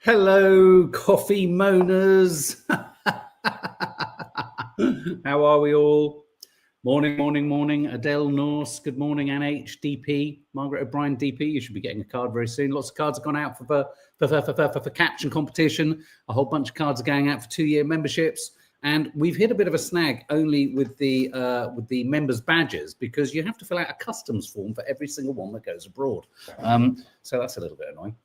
Hello, coffee moaners. How are we all? Morning, morning, morning. Adele Norse, good morning. NH, DP, Margaret O'Brien, DP. You should be getting a card very soon. Lots of cards have gone out for caption competition. A whole bunch of cards are going out for 2-year memberships. And we've hit a bit of a snag only with the members' badges, because you have to fill out a customs form for every single one that goes abroad. So that's a little bit annoying.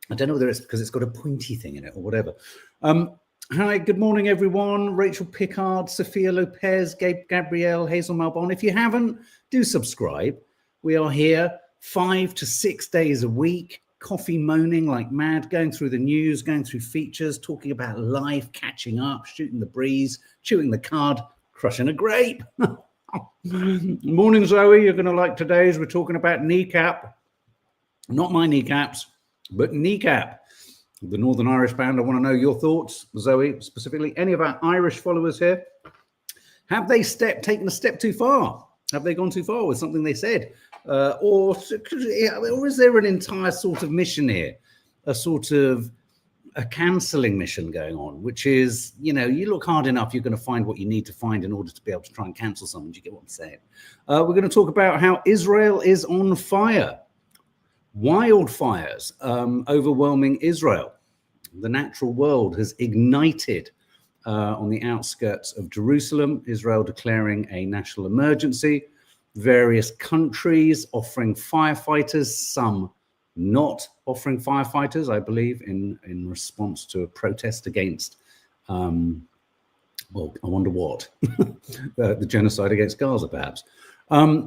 I don't know whether it's because it's got a pointy thing in it or whatever. Hi, good morning, everyone. Rachel Pickard, Sophia Lopez, Gabrielle, Hazel Malbon. If you haven't, do subscribe. We are here 5 to 6 days a week, coffee moaning like mad, going through the news, going through features, talking about life, catching up, shooting the breeze, chewing the cud, crushing a grape. Morning, Zoe. You're going to like today's. We're talking about Kneecap. Not my kneecaps, but Kneecap, the Northern Irish band. I want to know your thoughts, Zoe, specifically. Any of our Irish followers here, have they taken a step too far? Have they gone too far with something they said? Or is there an entire sort of mission here, a sort of a cancelling mission going on, which is, you look hard enough, you're going to find what you need to find in order to be able to try and cancel someone. Do you get what I'm saying? We're going to talk about how Israel is on fire. Wildfires overwhelming Israel. The natural world has ignited on the outskirts of Jerusalem, Israel declaring a national emergency, various countries offering firefighters, some not offering firefighters, I believe, in response to a protest against, well, I wonder what, the genocide against Gaza, perhaps.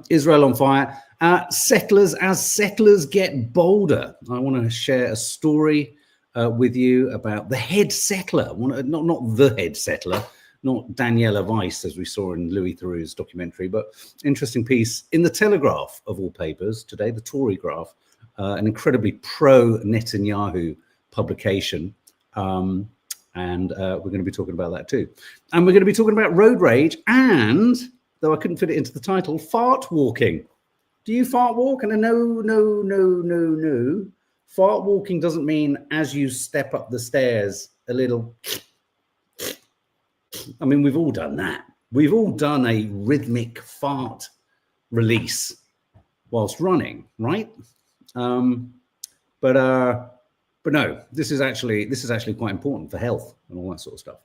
Israel on fire. Settlers get bolder. I want to share a story with you about the head settler, not the head settler, not Daniela Weiss, as we saw in Louis Theroux's documentary, but interesting piece in the Telegraph, of all papers, today, the Tory Graph, an incredibly pro-Netanyahu publication. And we're going to be talking about that too. And we're going to be talking about road rage and, though I couldn't fit it into the title, fart walking. Do you fart walk? And no. Fart walking doesn't mean as you step up the stairs, a little. I mean, we've all done that. We've all done a rhythmic fart release whilst running, right? But no, this is actually quite important for health and all that sort of stuff.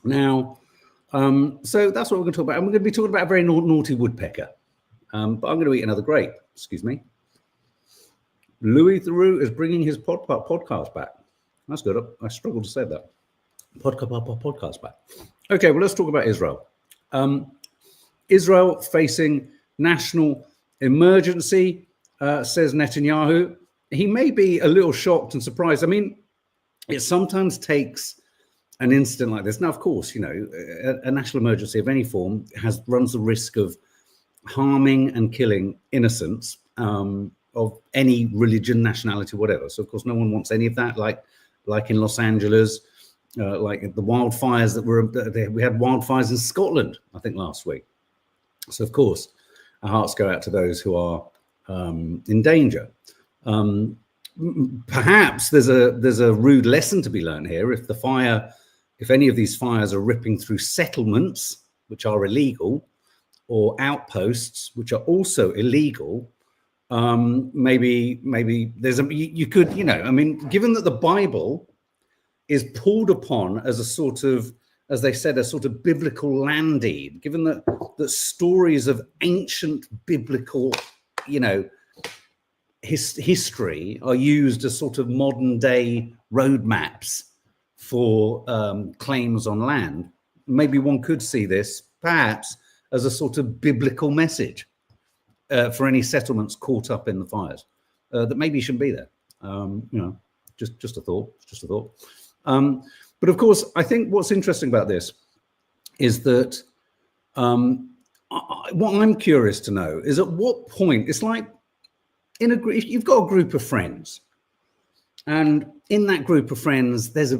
Now, so that's what we're going to talk about. And we're going to be talking about a very naughty woodpecker. But I'm going to eat another grape. Excuse me. Louis Theroux is bringing his podcast back. That's good. I struggled to say that. Podcast back. Okay, well, let's talk about Israel. Israel facing national emergency, says Netanyahu. He may be a little shocked and surprised. I mean, it sometimes takes an incident like this. Now, of course, a national emergency of any form runs the risk of harming and killing innocents of any religion, nationality, whatever. So, of course, no one wants any of that. Like in Los Angeles, like the wildfires we had wildfires in Scotland, I think, last week. So, of course, our hearts go out to those who are in danger. Perhaps there's a rude lesson to be learned here. If any of these fires are ripping through settlements, which are illegal, or outposts, which are also illegal, maybe there's you could, I mean, given that the Bible is pulled upon as a sort of, as they said, a sort of biblical land deed, given that stories of ancient biblical, history are used as sort of modern day roadmaps for claims on land, maybe one could see this perhaps as a sort of biblical message for any settlements caught up in the fires that maybe shouldn't be there. Just a thought. But of course, I think what's interesting about this is that what I'm curious to know is at what point, it's like if you've got a group of friends, and in that group of friends, there's a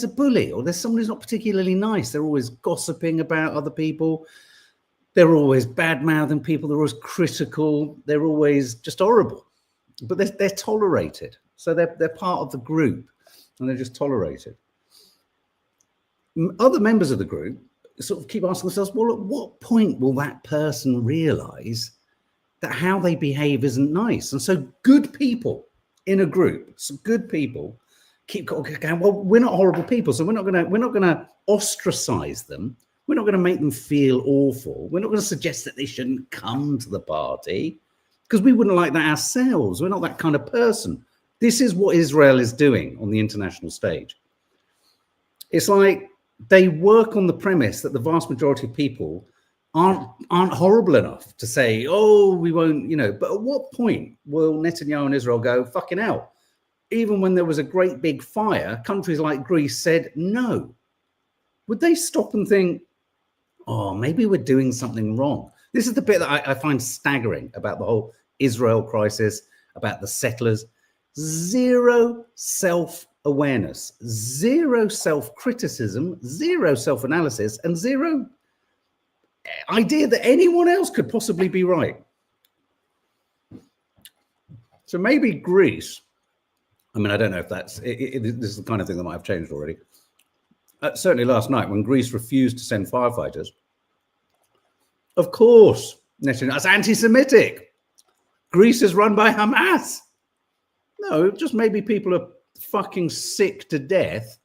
bully, or there's someone who's not particularly nice. They're always gossiping about other people. They're always bad-mouthing people. They're always critical. They're always just horrible. But they're tolerated. So they're part of the group and they're just tolerated. Other members of the group sort of keep asking themselves, well, at what point will that person realize that how they behave isn't nice? And so good people in a group, some good people keep going, well, we're not horrible people, so we're not gonna ostracize them. We're not going to make them feel awful. We're not going to suggest that they shouldn't come to the party because we wouldn't like that ourselves. We're not that kind of person. This is what Israel is doing on the international stage. It's like they work on the premise that the vast majority of people aren't horrible enough to say, oh, we won't, but at what point will Netanyahu and Israel go, fucking hell? Even when there was a great big fire, countries like Greece said no. Would they stop and think, oh, maybe we're doing something wrong? This is the bit that I find staggering about the whole Israel crisis, about the settlers. Zero self-awareness, zero self-criticism, zero self-analysis, and zero idea that anyone else could possibly be right. So maybe Greece, I don't know if that's, this is the kind of thing that might have changed already. Certainly last night when Greece refused to send firefighters, of course, that's anti-Semitic. Greece is run by Hamas. No, just maybe people are fucking sick to death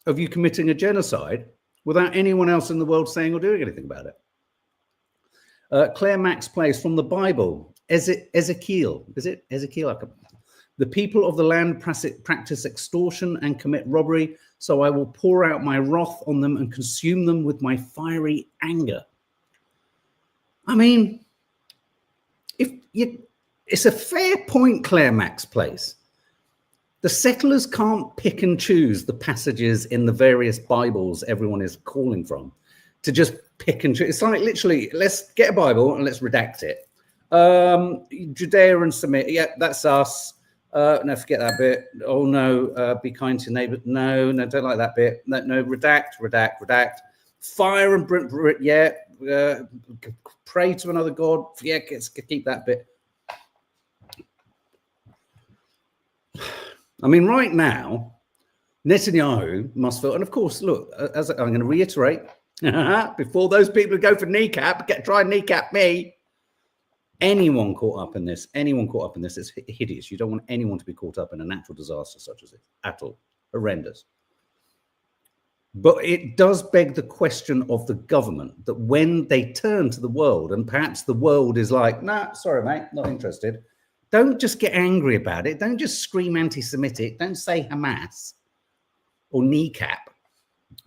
of you committing a genocide without anyone else in the world saying or doing anything about it. Claire Max plays from the Bible. Ezekiel. Is it Ezekiel? The people of the land practice extortion and commit robbery, so I will pour out my wrath on them and consume them with my fiery anger. It's a fair point Claire Max plays. The settlers can't pick and choose the passages in the various Bibles everyone is calling from to just pick and choose. It's like literally, let's get a Bible and let's redact it. Judea and Samaria, yeah, that's us. No, forget that bit. Oh no, be kind to your neighbor. No, don't like that bit. No, redact. Fire and yeah. Pray to another god. Yeah, keep that bit. Right now, Netanyahu must feel, and of course, look, as I'm going to reiterate, before those people who go for Kneecap try and kneecap me. Anyone caught up in this, it's hideous. You don't want anyone to be caught up in a natural disaster such as this at all. Horrendous. But it does beg the question of the government that when they turn to the world, and perhaps the world is like, nah, sorry, mate, not interested. Don't just get angry about it. Don't just scream anti-Semitic. Don't say Hamas or Kneecap.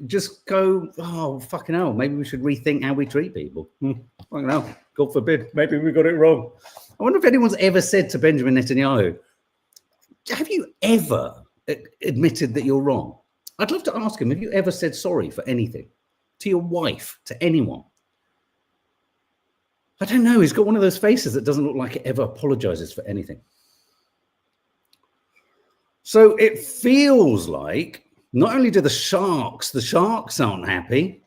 Just go, oh, fucking hell, maybe we should rethink how we treat people. Fucking hell, God forbid, maybe we got it wrong. I wonder if anyone's ever said to Benjamin Netanyahu, have you ever admitted that you're wrong? I'd love to ask him, have you ever said sorry for anything? To your wife, to anyone? I don't know. He's got one of those faces that doesn't look like it ever apologizes for anything. So it feels like not only do the sharks aren't happy,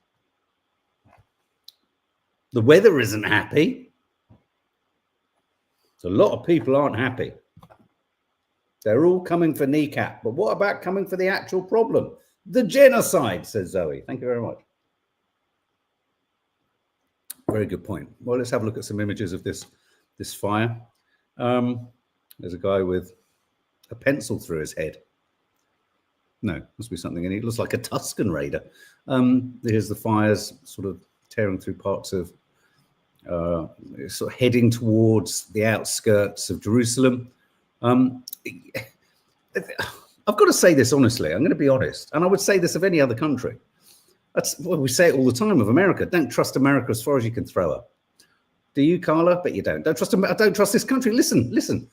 the weather isn't happy. So a lot of people aren't happy. They're all coming for Kneecap. But what about coming for the actual problem? The genocide, says Zoe. Thank you very much. Very good point. Well, let's have a look at some images of this fire. There's a guy with a pencil through his head. No, must be something in it. It looks like a Tuscan raider. Here's the fires sort of tearing through parts of, sort of heading towards the outskirts of Jerusalem. I've got to say this honestly. I'm going to be honest. And I would say this of any other country. We say it all the time of America. Don't trust America as far as you can throw her. Do you, Carla? But you don't. Don't trust this country. Listen.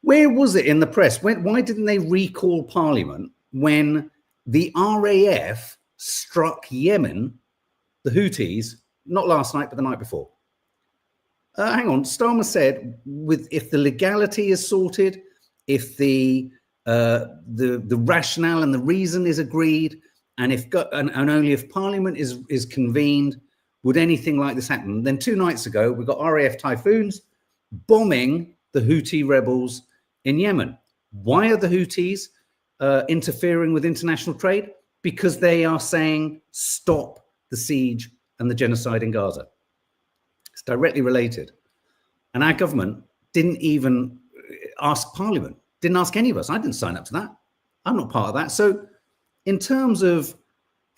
Where was it in the press? Why didn't they recall Parliament when the RAF struck Yemen, the Houthis, not last night, but the night before? Hang on. Starmer said, if the legality is sorted, if the rationale and the reason is agreed, and only if Parliament is convened, would anything like this happen? Then 2 nights ago, we got RAF Typhoons bombing the Houthi rebels in Yemen. Why are the Houthis interfering with international trade? Because they are saying, stop the siege and the genocide in Gaza. It's directly related. And our government didn't even ask Parliament, didn't ask any of us. I didn't sign up to that. I'm not part of that. So in terms of,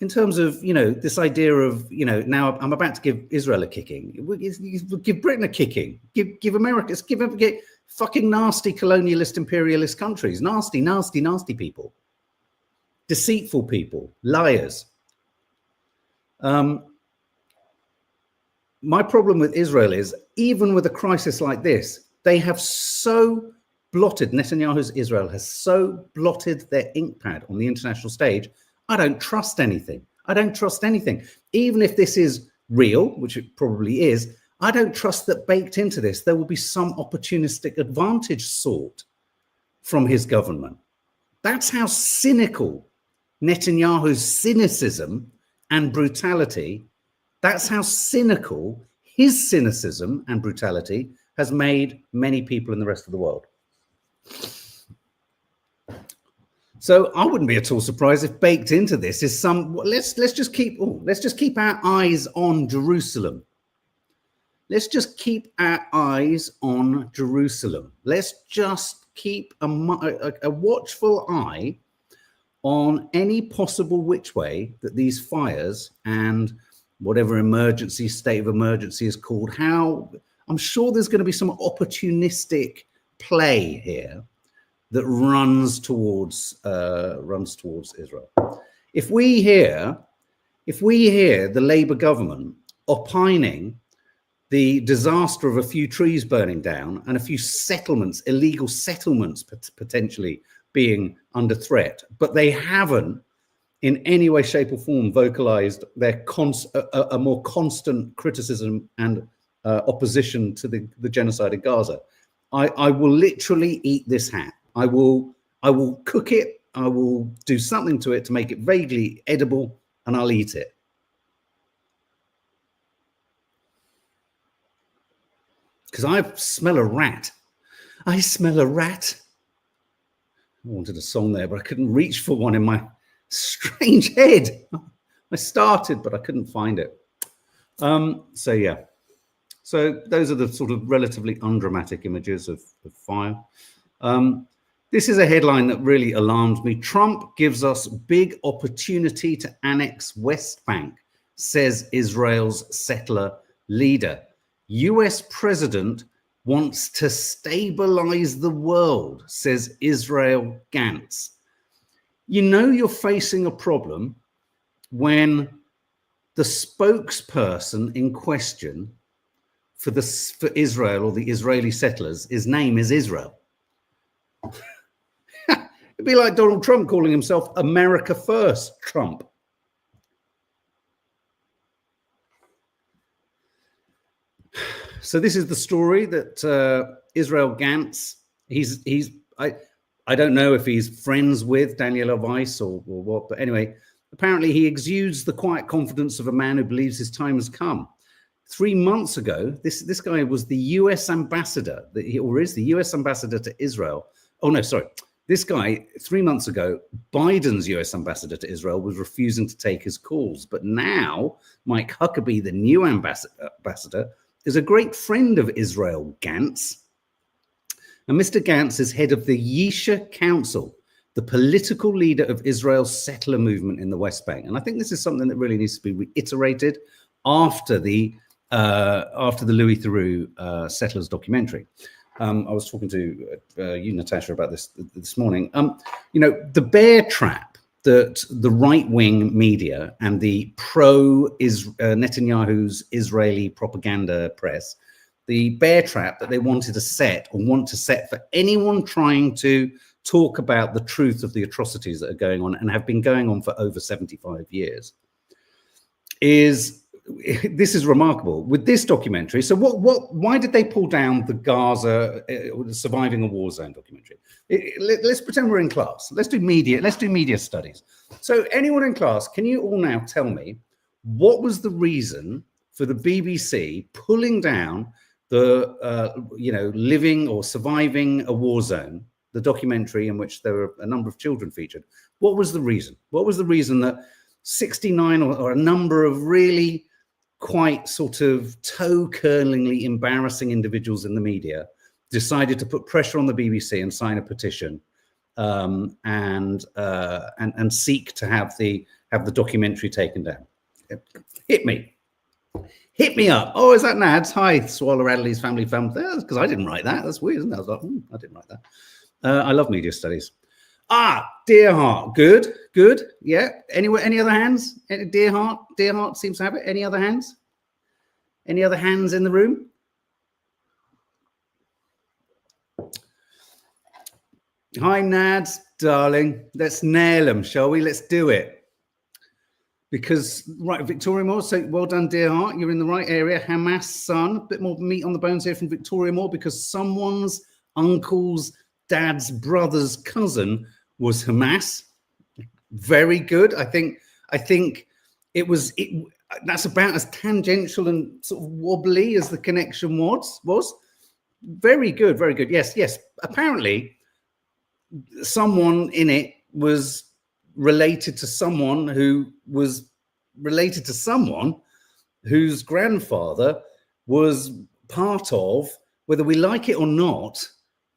this idea of, now I'm about to give Israel a kicking. Give Britain a kicking. Give America, give fucking nasty colonialist, imperialist countries. Nasty, nasty, nasty people. Deceitful people. Liars. My problem with Israel is, even with a crisis like this, they have so blotted, Netanyahu's Israel has so blotted their ink pad on the international stage. I don't trust anything. I don't trust anything. Even if this is real, which it probably is, I don't trust that baked into this, there will be some opportunistic advantage sought from his government. That's how cynical Netanyahu's cynicism and brutality, that's how cynical his cynicism and brutality has made many people in the rest of the world. So I wouldn't be at all surprised if baked into this is some. Let's just keep our eyes on Jerusalem. Let's just keep our eyes on Jerusalem. Let's just keep a watchful eye on any possible which way that these fires and whatever emergency, state of emergency is called, how I'm sure there's going to be some opportunistic play here that runs towards Israel. If we hear the Labour government opining the disaster of a few trees burning down and a few settlements, illegal settlements potentially being under threat, but they haven't in any way, shape or form vocalized their a more constant criticism and opposition to the genocide in Gaza, I will literally eat this hat. I will cook it. I will do something to it to make it vaguely edible, and I'll eat it. Because I smell a rat. I smell a rat. I wanted a song there, but I couldn't reach for one in my strange head. I started, but I couldn't find it. So yeah. So those are the sort of relatively undramatic images of fire. This is a headline that really alarmed me. Trump gives us big opportunity to annex West Bank, says Israel's settler leader. US president wants to stabilize the world, says Israel Gantz. You know you're facing a problem when the spokesperson in question for Israel or the Israeli settlers, his name is Israel. It'd be like Donald Trump calling himself America First Trump. So this is the story that Israel Gantz, I don't know if he's friends with Daniel Weiss or what, but anyway, apparently he exudes the quiet confidence of a man who believes his time has come. 3 months ago, this guy was the US ambassador, or is the US ambassador to Israel. Oh no, sorry. This guy, 3 months ago, Biden's US ambassador to Israel, was refusing to take his calls. But now Mike Huckabee, the new ambassador, is a great friend of Israel Gantz. And Mr. Gantz is head of the Yesha Council, the political leader of Israel's settler movement in the West Bank. And I think this is something that really needs to be reiterated after the Louis Theroux Settlers documentary. I was talking to you, Natasha, about this morning. The bear trap that the right-wing media and the Netanyahu's Israeli propaganda press, the bear trap that they wanted to set or want to set for anyone trying to talk about the truth of the atrocities that are going on and have been going on for over 75 years, this is remarkable with this documentary. So why did they pull down the Gaza Surviving a War Zone documentary? Let's pretend we're in class. Let's do media studies. So anyone in class, can you all now tell me what was the reason for the BBC pulling down the living or surviving a war zone the documentary in which there were a number of children featured. What was the reason? What was the reason that 69 or a number of really quite sort of toe-curlingly embarrassing individuals in the media decided to put pressure on the BBC and sign a petition and seek to have the documentary taken down? Hit me up. Oh, is that Nads? Hi, Sawalha-Adderleys family. Because I didn't write that. That's weird, isn't it? I was like, I didn't write that. I love media studies. Dear Heart. Good. Yeah. Anyway, any other hands? Dear Heart seems to have it. Any other hands? Any other hands in the room? Hi, Nads, darling. Let's nail them, shall we? Let's do it. Because, right, Victoria Moore, so well done, Dear Heart. You're in the right area. Hamas son, a bit more meat on the bones here from Victoria Moore, because someone's uncle's dad's brother's cousin was Hamas. Very good. I think that's about as tangential and sort of wobbly as the connection was. Very good, very good. Yes. Apparently, someone in it was related to someone who was related to someone whose grandfather was part of, whether we like it or not,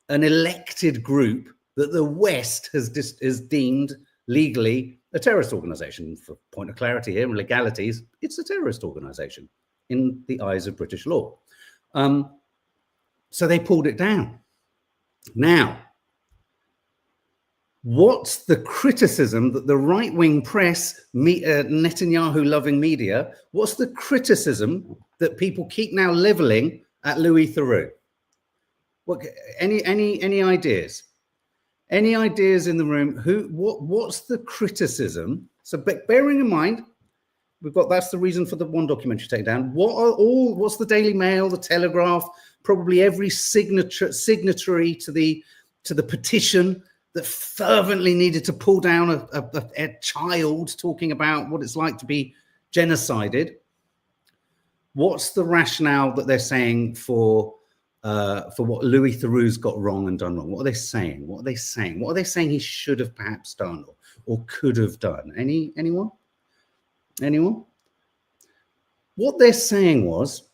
an elected group that the West has deemed legally a terrorist organization. For point of clarity here, legalities, it's a terrorist organization in the eyes of British law. So they pulled it down. Now, what's the criticism that the right-wing press, Netanyahu-loving media, what's the criticism that people keep now leveling at Louis Theroux? Any ideas? Any ideas in the room? What's the criticism? So bearing in mind, that's the reason for the one documentary takedown. What's the Daily Mail, the Telegraph, probably every signatory to the petition that fervently needed to pull down a child talking about what it's like to be genocided? What's the rationale that they're saying for what Louis Theroux's got wrong and done wrong? What are they saying? What are they saying he should have perhaps done or could have done? Anyone? What they're saying was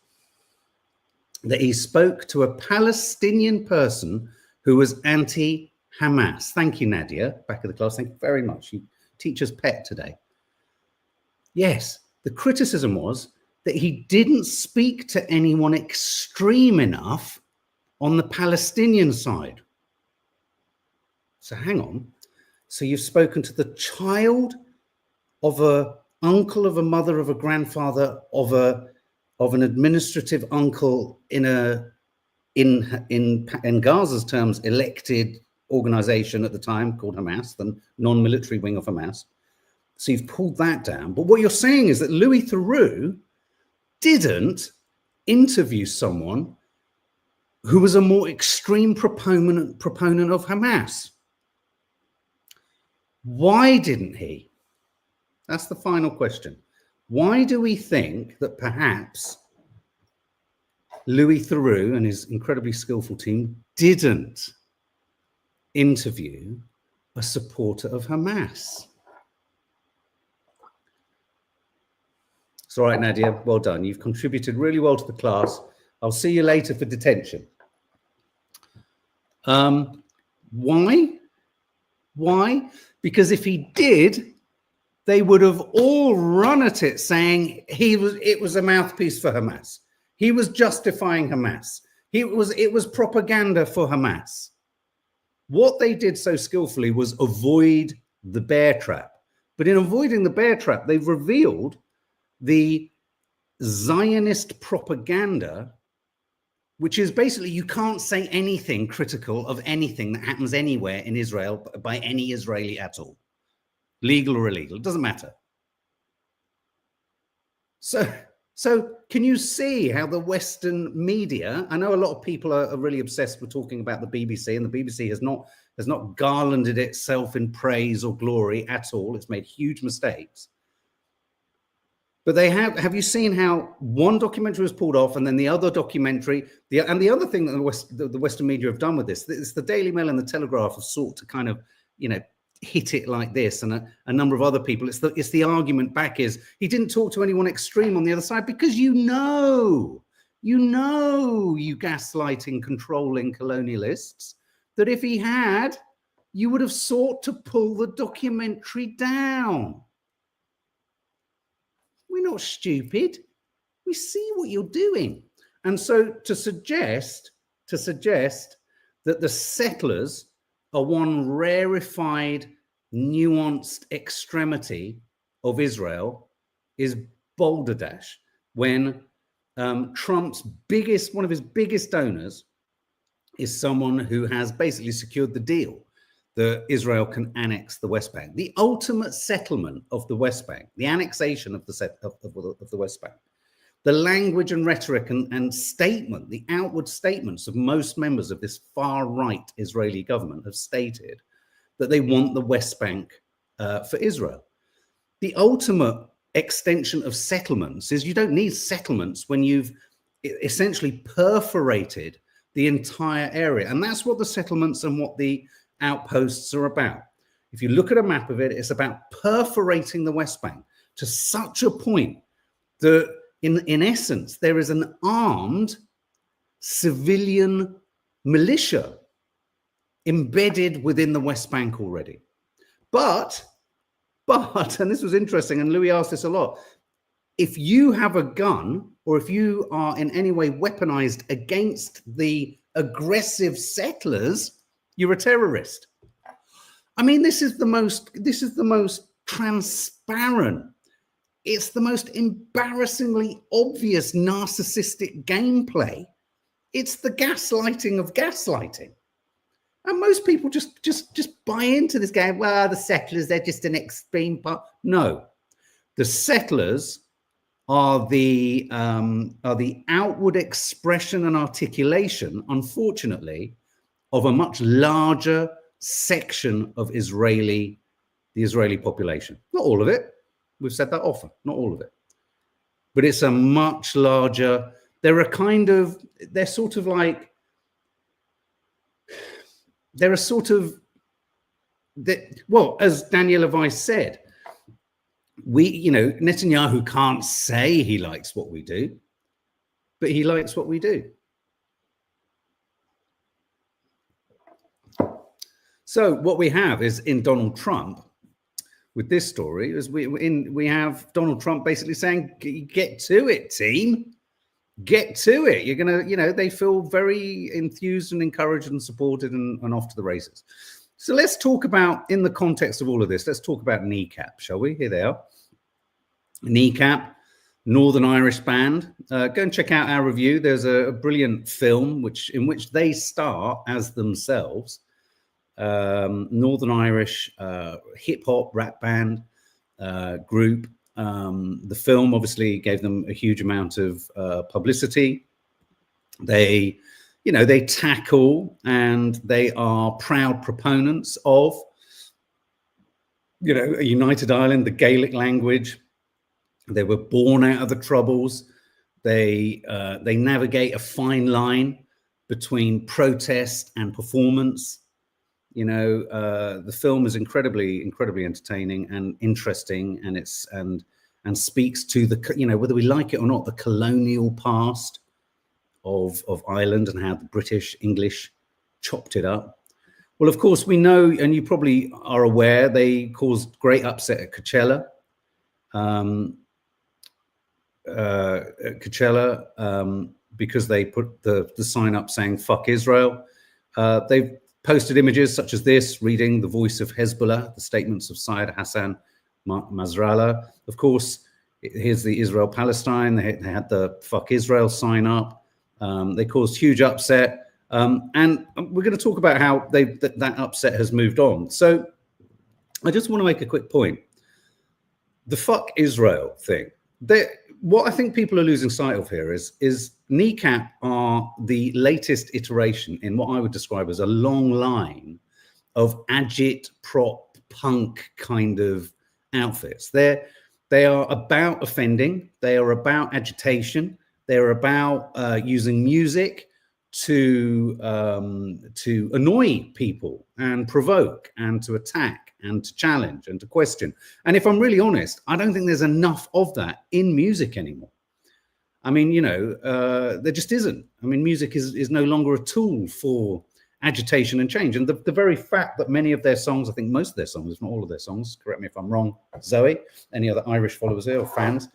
that he spoke to a Palestinian person who was anti-Hamas. Thank you, Nadia, back of the class. Thank you very much. You teacher's pet today. Yes, the criticism was that he didn't speak to anyone extreme enough on the Palestinian side. So hang on. So you've spoken to the child of a uncle, of a mother, of a grandfather, of an administrative uncle in Gaza's terms, elected organization at the time called Hamas, the non-military wing of Hamas. So you've pulled that down. But what you're saying is that Louis Theroux didn't interview someone who was a more extreme proponent of Hamas. Why didn't he? That's the final question. Why do we think that perhaps Louis Theroux and his incredibly skillful team didn't interview a supporter of Hamas? It's all right, Nadia. Well done. You've contributed really well to the class. I'll see you later for detention. Why? Because if he did, they would have all run at it saying it was a mouthpiece for Hamas. He was justifying Hamas. It was propaganda for Hamas. What they did so skillfully was avoid the bear trap. But in avoiding the bear trap, they've revealed the Zionist propaganda, which is basically you can't say anything critical of anything that happens anywhere in Israel by any Israeli at all, legal or illegal, it doesn't matter. So can you see how the Western media, I know a lot of people are really obsessed with talking about the BBC, and the BBC has not garlanded itself in praise or glory at all. It's made huge mistakes. But they have you seen how one documentary was pulled off and then the other documentary, the other thing that the Western media have done with this is the Daily Mail and the Telegraph have sought to kind of, hit it like this, and a number of other people. It's the argument back is he didn't talk to anyone extreme on the other side because you gaslighting, controlling colonialists, that if he had, you would have sought to pull the documentary down. We're not stupid. We see what you're doing. And so to suggest that the settlers are one rarefied, nuanced extremity of Israel is balderdash when Trump's one of his biggest donors is someone who has basically secured the deal that Israel can annex the West Bank. The ultimate settlement of the West Bank, the annexation of the West Bank, the language and rhetoric and statement, the outward statements of most members of this far-right Israeli government have stated that they want the West Bank for Israel. The ultimate extension of settlements is you don't need settlements when you've essentially perforated the entire area. And that's what the settlements and what the outposts are about. If you look at a map of it, it's about perforating the West Bank to such a point that in essence, there is an armed civilian militia embedded within the West Bank already. But, and this was interesting, and Louis asked this a lot, if you have a gun or if you are in any way weaponized against the aggressive settlers, you're a terrorist. I mean, this is the most transparent, it's the most embarrassingly obvious narcissistic gameplay. It's the gaslighting of gaslighting. And most people just buy into this game. Well, the settlers, they're just an extreme part. No, the settlers are the outward expression and articulation, unfortunately, of a much larger section of the Israeli population. Not all of it. We've said that often, not all of it. But it's a much larger, well, as Daniela Weiss said, Netanyahu can't say he likes what we do, but he likes what we do. So what we have is in Donald Trump, with this story, is we have Donald Trump basically saying, get to it, team. Get to it. You're going to, they feel very enthused and encouraged and supported and off to the races. So let's talk about, in the context of all of this, let's talk about Kneecap, shall we? Here they are. Kneecap, Northern Irish band. Go and check out our review. There's a brilliant film in which they star as themselves. Northern Irish hip hop rap band group. The film obviously gave them a huge amount of publicity. They tackle and they are proud proponents of, a united Ireland, the Gaelic language. They were born out of the Troubles. They navigate a fine line between protest and performance. The film is incredibly entertaining and interesting, and speaks to the, whether we like it or not, the colonial past of Ireland and how the British English chopped it up. Well, of course, we know, and you probably are aware, they caused great upset at Coachella. Because they put the sign up saying "fuck Israel." They've posted images such as this, reading the voice of Hezbollah, the statements of Syed Hassan Nasrallah. Of course, here's the Israel-Palestine. They had the "fuck Israel" sign up. They caused huge upset. And we're going to talk about how that upset has moved on. So I just want to make a quick point. The "fuck Israel" thing. What I think people are losing sight of here is Kneecap are the latest iteration in what I would describe as a long line of agit, prop, punk kind of outfits. They're They are about offending. They are about agitation. They are about using music to annoy people and provoke and to attack and to challenge and to question. And if I'm really honest, I don't think there's enough of that in music anymore. I mean, you know, there just isn't. I mean, music is no longer a tool for agitation and change. And the very fact that many of their songs, I think most of their songs, if not all of their songs, correct me if I'm wrong, Zoe, any other Irish followers here or fans,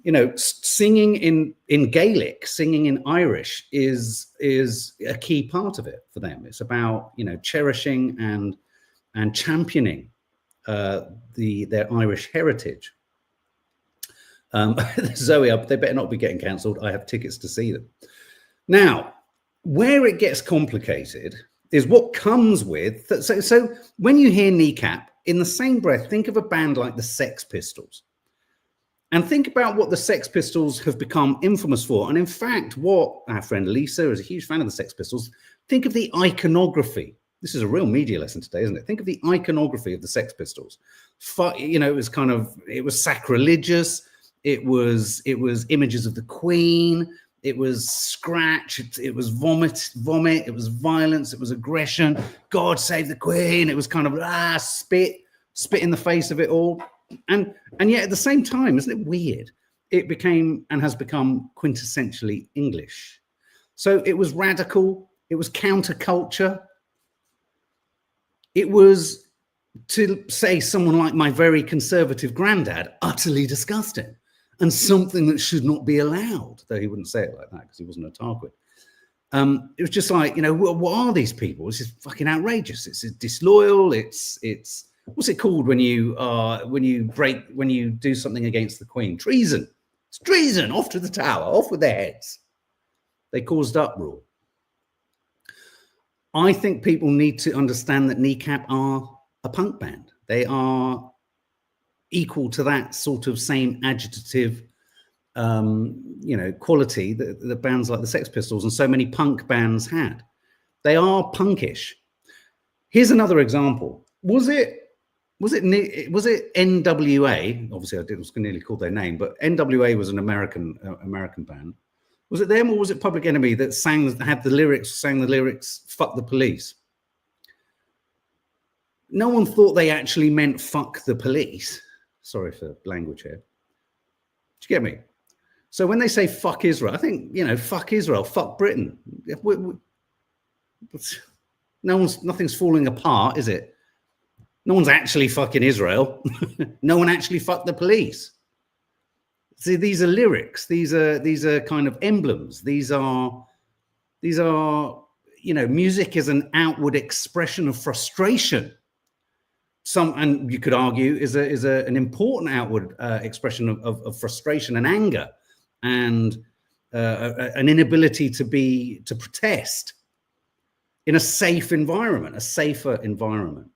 you know, singing in Gaelic, singing in Irish is a key part of it for them. It's about, you know, cherishing and championing their Irish heritage. Zoe, they better not be getting cancelled. I have tickets to see them. Now, where it gets complicated is what comes with. So when you hear Kneecap, in the same breath, think of a band like the Sex Pistols. And think about what the Sex Pistols have become infamous for. And in fact, what our friend Lisa is a huge fan of the Sex Pistols. Think of the iconography. This is a real media lesson today, isn't it? Think of the iconography of the Sex Pistols. You know, it was sacrilegious. It was images of the Queen. It was scratch. It was vomit. It was violence. It was aggression. God save the Queen. It was kind of spit in the face of it all. And yet at the same time, isn't it weird? It became and has become quintessentially English. So it was radical. It was counterculture. It was, to say someone like my very conservative granddad, utterly disgusting and something that should not be allowed, though he wouldn't say it like that because he wasn't a Tarquin. It was just like, you know, what are these people? This is fucking outrageous. It's disloyal. It's what's it called when you do something against the Queen? Treason. It's treason. Off to the Tower. Off with their heads. They caused uproar. I think people need to understand that Kneecap are a punk band. They are equal to that sort of same agitative, you know, quality that bands like the Sex Pistols and so many punk bands had. They are punkish. Here's another example. Was it NWA? Obviously, I was nearly called their name, but NWA was an American band. Was it them or was it Public Enemy that sang the lyrics, "Fuck the police"? No one thought they actually meant "fuck the police." Sorry for language here. Do you get me? So when they say "fuck Israel," I think, you know, "fuck Israel," "fuck Britain." Nothing's falling apart, is it? No one's actually fucking Israel. No one actually fucked the police. See, these are lyrics. These are kind of emblems. These are, you know, music is an outward expression of frustration. And you could argue is an important outward expression of frustration and anger and an inability to protest in a safe environment, a safer environment.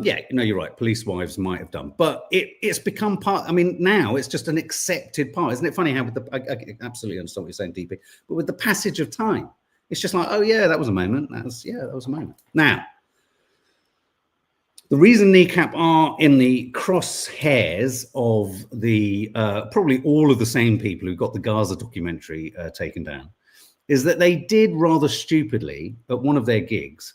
Yeah, no, you're right. Police wives might have done, but it's become part. I mean, now it's just an accepted part. Isn't it funny how I absolutely understand what you're saying, DP, but with the passage of time, it's just like, oh yeah, that was a moment. That was a moment. Now, the reason Kneecap are in the crosshairs of the probably all of the same people who got the Gaza documentary taken down is that they did rather stupidly at one of their gigs.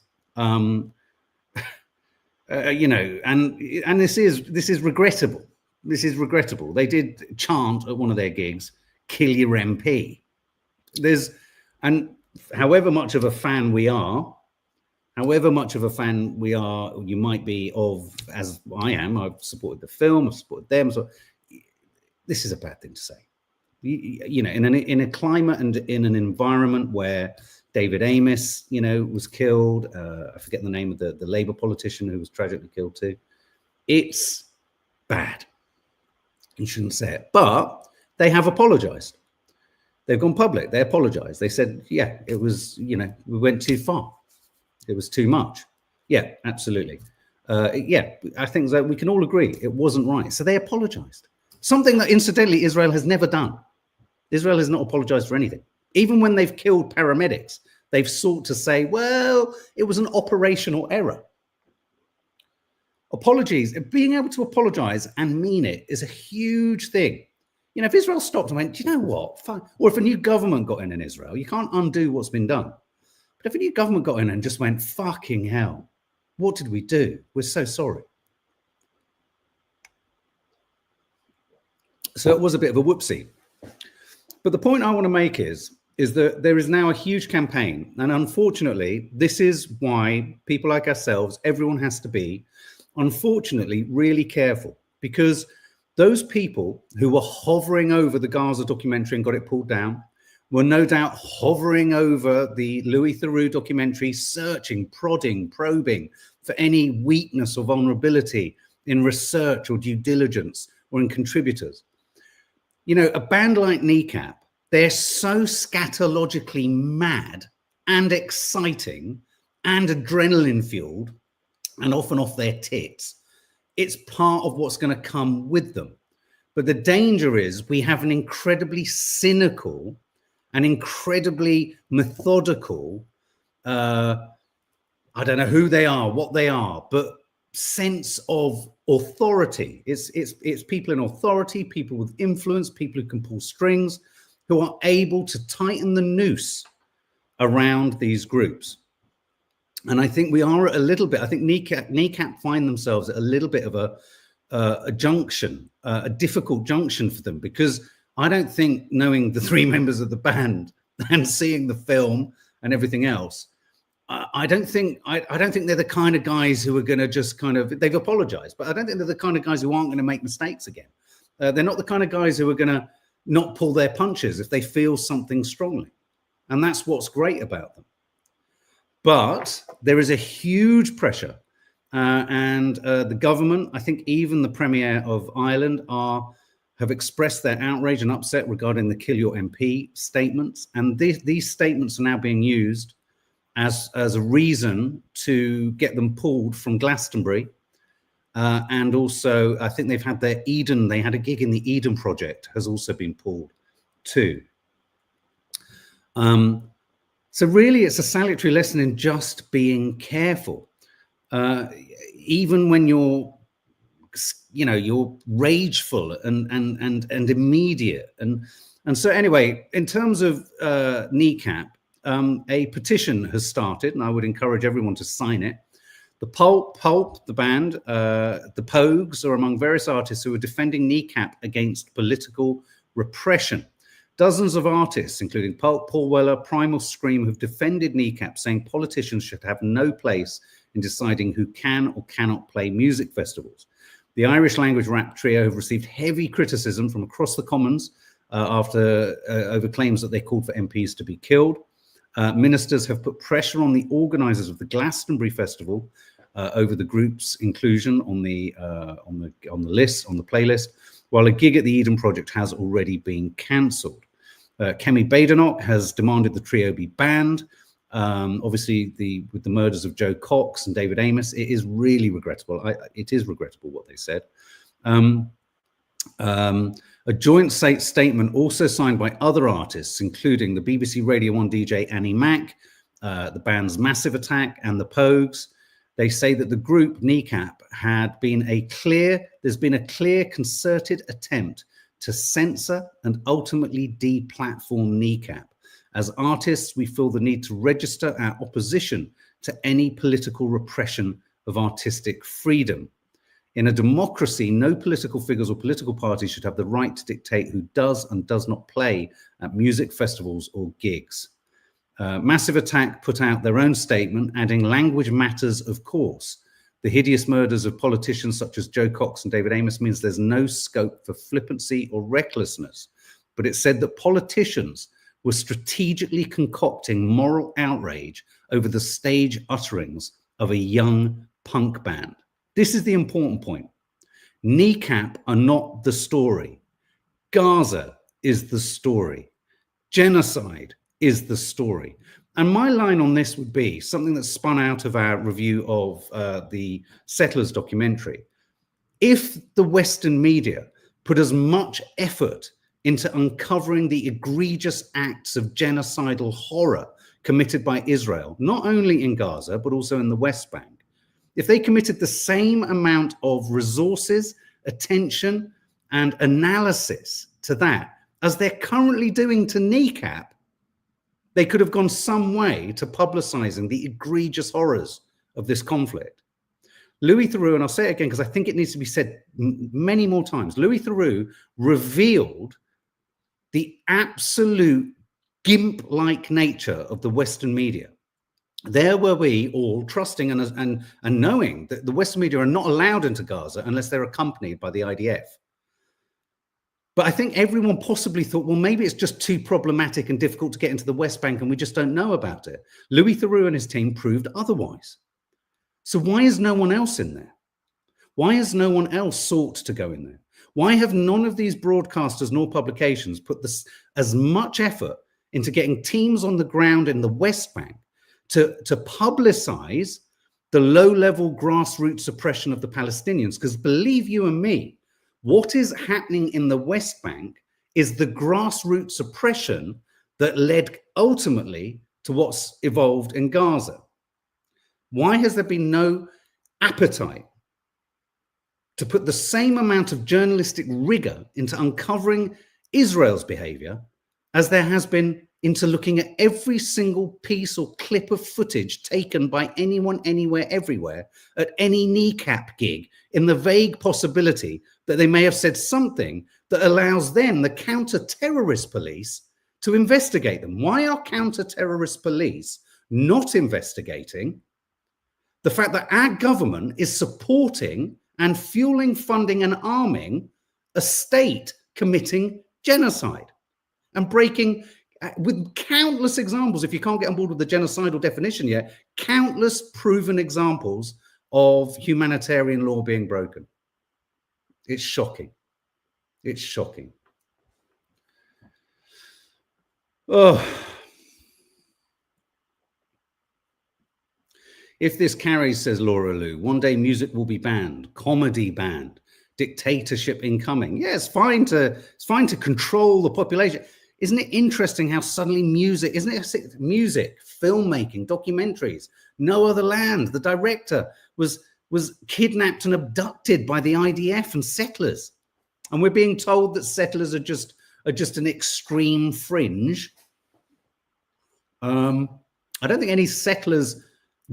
You know, and this is regrettable. This is regrettable. They did chant at one of their gigs, "Kill your MP." And however much of a fan we are, you might be of, as I am. I've supported the film. I've supported them. So this is a bad thing to say. You know, in a climate and in an environment where David Amos, you know, was killed. I forget the name of the Labour politician who was tragically killed too. It's bad. You shouldn't say it. But they have apologized. They've gone public. They apologized. They said, yeah, it was, you know, we went too far. It was too much. Yeah, absolutely. Yeah, I think that we can all agree it wasn't right. So they apologized. Something that, incidentally, Israel has never done. Israel has not apologized for anything. Even when they've killed paramedics, they've sought to say, well, it was an operational error. apologies, being able to apologize and mean it is a huge thing. You know, if Israel stopped and went, do you know what? Fine. Or if a new government got in Israel, you can't undo what's been done. But if a new government got in and just went, fucking hell, what did we do? We're so sorry. So it was a bit of a whoopsie. But the point I want to make is that there is now a huge campaign. And unfortunately, this is why people like ourselves, everyone has to be, unfortunately, really careful. Because those people who were hovering over the Gaza documentary and got it pulled down were no doubt hovering over the Louis Theroux documentary, searching, prodding, probing for any weakness or vulnerability in research or due diligence or in contributors. You know, a band like Kneecap, they're so scatologically mad and exciting and adrenaline fueled and often off their tits. It's part of what's going to come with them. But the danger is we have an incredibly cynical and incredibly methodical, I don't know who they are, what they are, but sense of authority. It's people in authority, people with influence, people who can pull strings, who are able to tighten the noose around these groups. And I think we are a little bit, I think Kneecap find themselves at a little bit of a junction, a difficult junction for them, because I don't think, knowing the three members of the band and seeing the film and everything else, I don't think they're the kind of guys who are going to just kind of, they've apologized, but I don't think they're the kind of guys who aren't going to make mistakes again. They're not the kind of guys who are going to not pull their punches if they feel something strongly. And that's what's great about them. But there is a huge pressure, and the government, I think even the Premier of Ireland, have expressed their outrage and upset regarding the Kill Your MP statements. And these statements are now being used as a reason to get them pulled from Glastonbury. And also, I think they've had their Eden, they had a gig in the Eden Project, has also been pulled too. So really, it's a salutary lesson in just being careful. Even when you're rageful and immediate. And so anyway, in terms of Kneecap, a petition has started, and I would encourage everyone to sign it. The Pulp, the band, the Pogues are among various artists who are defending Kneecap against political repression. Dozens of artists, including Pulp, Paul Weller, Primal Scream, have defended Kneecap, saying politicians should have no place in deciding who can or cannot play music festivals. The Irish language rap trio have received heavy criticism from across the Commons over claims that they called for MPs to be killed. Ministers have put pressure on the organisers of the Glastonbury Festival over the group's inclusion on the playlist, while a gig at the Eden Project has already been cancelled. Kemi Badenoch has demanded the trio be banned. Obviously, with the murders of Joe Cox and David Amos, it is really regrettable. It is regrettable what they said. A joint statement also signed by other artists, including the BBC Radio 1 DJ Annie Mac, the band's Massive Attack, and the Pogues. They say that the group Kneecap there's been a clear concerted attempt to censor and ultimately deplatform Kneecap. As artists, we feel the need to register our opposition to any political repression of artistic freedom. In a democracy, no political figures or political parties should have the right to dictate who does and does not play at music festivals or gigs. Massive Attack put out their own statement, adding language matters, of course. The hideous murders of politicians such as Joe Cox and David Amos means there's no scope for flippancy or recklessness. But it said that politicians were strategically concocting moral outrage over the stage utterings of a young punk band. This is the important point. Kneecap are not the story. Gaza is the story. Genocide is the story. And my line on this would be something that spun out of our review of the Settlers documentary. If the Western media put as much effort into uncovering the egregious acts of genocidal horror committed by Israel, not only in Gaza, but also in the West Bank, if they committed the same amount of resources, attention, and analysis to that as they're currently doing to Kneecap, they could have gone some way to publicizing the egregious horrors of this conflict. Louis Theroux, and I'll say it again because I think it needs to be said many more times, Louis Theroux revealed the absolute gimp-like nature of the Western media. There were we all trusting and knowing that the Western media are not allowed into Gaza unless they're accompanied by the IDF. But I think everyone possibly thought, well, maybe it's just too problematic and difficult to get into the West Bank and we just don't know about it. Louis Theroux and his team proved otherwise. So why is no one else in there? Why has no one else sought to go in there? Why have none of these broadcasters nor publications put as much effort into getting teams on the ground in the West Bank to publicize the low-level grassroots oppression of the Palestinians? Because believe you and me, what is happening in the West Bank is the grassroots oppression that led ultimately to what's evolved in Gaza. Why has there been no appetite to put the same amount of journalistic rigor into uncovering Israel's behavior as there has been into looking at every single piece or clip of footage taken by anyone, anywhere, everywhere, at any Kneecap gig, in the vague possibility that they may have said something that allows them, the counter-terrorist police, to investigate them? Why are counter-terrorist police not investigating the fact that our government is supporting and fueling, funding, and arming a state committing genocide and breaking, with countless examples, if you can't get on board with the genocidal definition yet, countless proven examples of humanitarian law being broken? It's shocking. It's shocking. Oh. If this carries, says Laura Lou, one day music will be banned, comedy banned, dictatorship incoming. Yeah, it's fine to control the population. Isn't it interesting how suddenly music, music, filmmaking, documentaries, No Other Land, the director was kidnapped and abducted by the IDF and settlers. And we're being told that settlers are just an extreme fringe. I don't think any settlers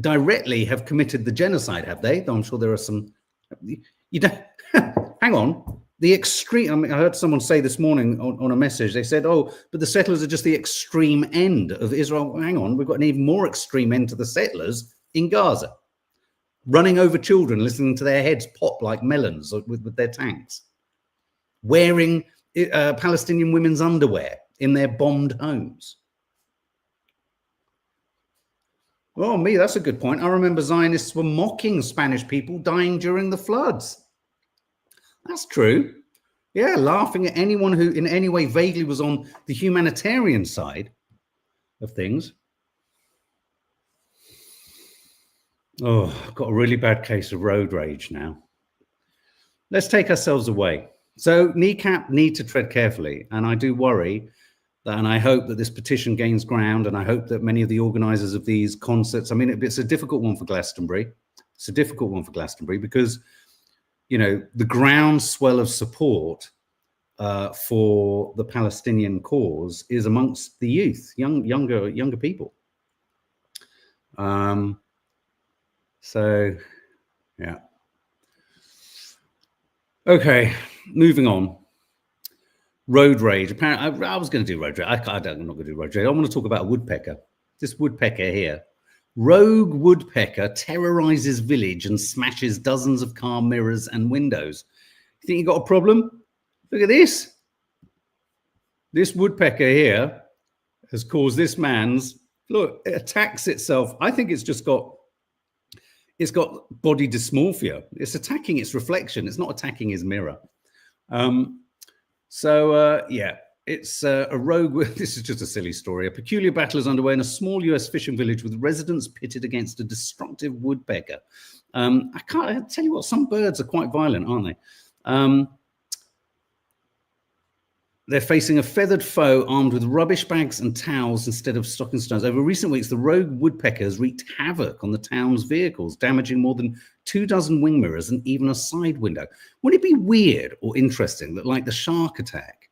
directly have committed the genocide, have they? Though I'm sure there are some. You don't. Hang on. The extreme. I mean, I heard someone say this morning on a message. They said, "Oh, but the settlers are just the extreme end of Israel." Hang on, we've got an even more extreme end to the settlers in Gaza, running over children, listening to their heads pop like melons with their tanks, wearing Palestinian women's underwear in their bombed homes. Oh, me, that's a good point. I remember Zionists were mocking Spanish people dying during the floods. That's true. Yeah, laughing at anyone who in any way vaguely was on the humanitarian side of things. Oh, I've got a really bad case of road rage now. Let's take ourselves away. So Kneecap need to tread carefully, and I do worry that, and I hope that this petition gains ground, and I hope that many of the organizers of these concerts, I mean, it's a difficult one for Glastonbury. It's a difficult one for Glastonbury because, you know, the groundswell of support for the Palestinian cause is amongst the youth, younger people. So, yeah. Okay, moving on. Road rage. Apparently, I was going to do road rage. I'm not going to do road rage. I want to talk about a woodpecker. This woodpecker here. Rogue woodpecker terrorizes village and smashes dozens of car mirrors and windows. You think you got a problem? Look at this. This woodpecker here has caused this man's, look, it attacks itself. I think it's got body dysmorphia. It's attacking its reflection. It's not attacking his mirror. Yeah, it's a rogue. This is just a silly story. A peculiar battle is underway in a small US fishing village with residents pitted against a destructive woodpecker. I tell you what, some birds are quite violent, aren't they? They're facing a feathered foe armed with rubbish bags and towels instead of stock and stones. Over recent weeks, the rogue woodpecker has wreaked havoc on the town's vehicles, damaging more than 24 wing mirrors and even a side window. Wouldn't it be weird or interesting that, like the shark attack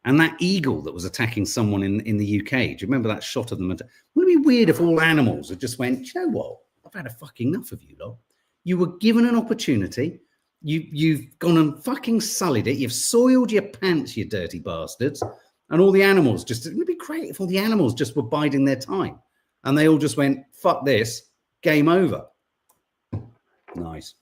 and that eagle that was attacking someone in the UK, do you remember that shot of them? Wouldn't it be weird if all animals had just went, you know what? I've had a fucking enough of you lot. You were given an opportunity. You've gone and fucking sullied it. You've soiled your pants, you dirty bastards. And all the animals just, it would be great if all the animals just were biding their time. And they all just went, fuck this, game over. Nice.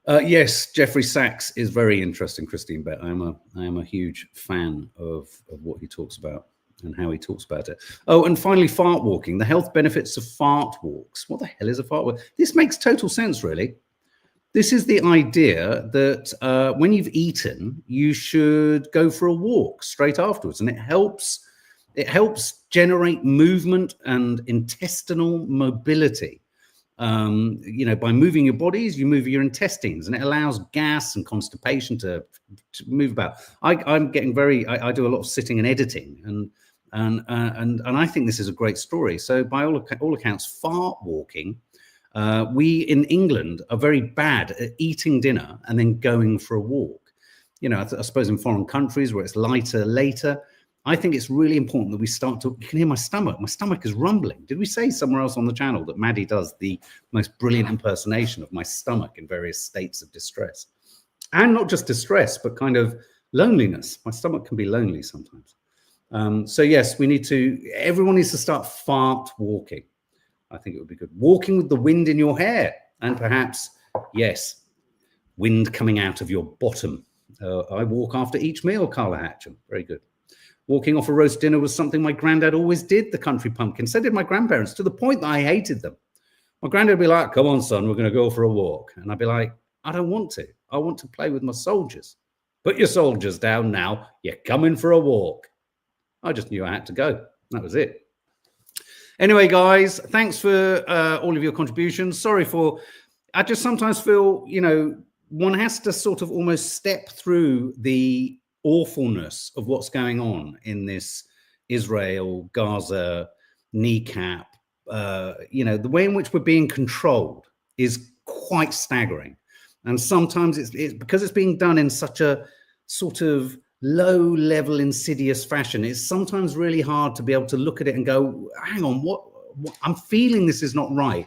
Yes, Jeffrey Sachs is very interesting, Christine Bett. I am a huge fan of what he talks about and how he talks about it. Oh, and finally, fart walking. The health benefits of fart walks. What the hell is a fart walk? This makes total sense, really. This is the idea that when you've eaten, you should go for a walk straight afterwards, and it helps generate movement and intestinal mobility. You know, by moving your bodies, you move your intestines, and it allows gas and constipation to move about. I'm getting I do a lot of sitting and editing, and I think this is a great story. So by all accounts, fart walking. We in England are very bad at eating dinner and then going for a walk. You know, I suppose in foreign countries where it's lighter later, I think it's really important that we start to, you can hear my stomach is rumbling. Did we say somewhere else on the channel that Maddie does the most brilliant impersonation of my stomach in various states of distress? And not just distress, but kind of loneliness. My stomach can be lonely sometimes. So yes, everyone needs to start fart walking. I think it would be good. Walking with the wind in your hair, and perhaps, yes, wind coming out of your bottom. I walk after each meal, Carla Hatcham. Very good. Walking off a roast dinner was something my granddad always did, the country pumpkin. So did my grandparents, to the point that I hated them. My granddad would be like, come on, son, we're going to go for a walk. And I'd be like, I don't want to. I want to play with my soldiers. Put your soldiers down now. You're coming for a walk. I just knew I had to go. That was it. Anyway, guys, thanks for all of your contributions. Sorry I just sometimes feel, you know, one has to sort of almost step through the awfulness of what's going on in this Israel, Gaza, Kneecap. You know, the way in which we're being controlled is quite staggering. And sometimes it's because it's being done in such a sort of low-level, insidious fashion. It's sometimes really hard to be able to look at it and go, hang on, what I'm feeling this is not right,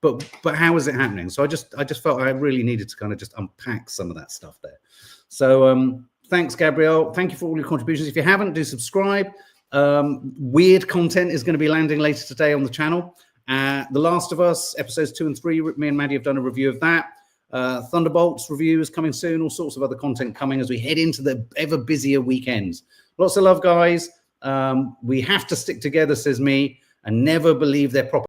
but how is it happening? So I just felt I really needed to kind of just unpack some of that stuff there. So thanks, Gabrielle. Thank you for all your contributions. If you haven't, do subscribe. Weird content is going to be landing later today on the channel. The Last of Us, episodes 2 and 3, me and Maddie have done a review of that. Thunderbolts review is coming soon, all sorts of other content coming as we head into the ever busier weekends. Lots of love, guys. We have to stick together, says me, and never believe their propaganda.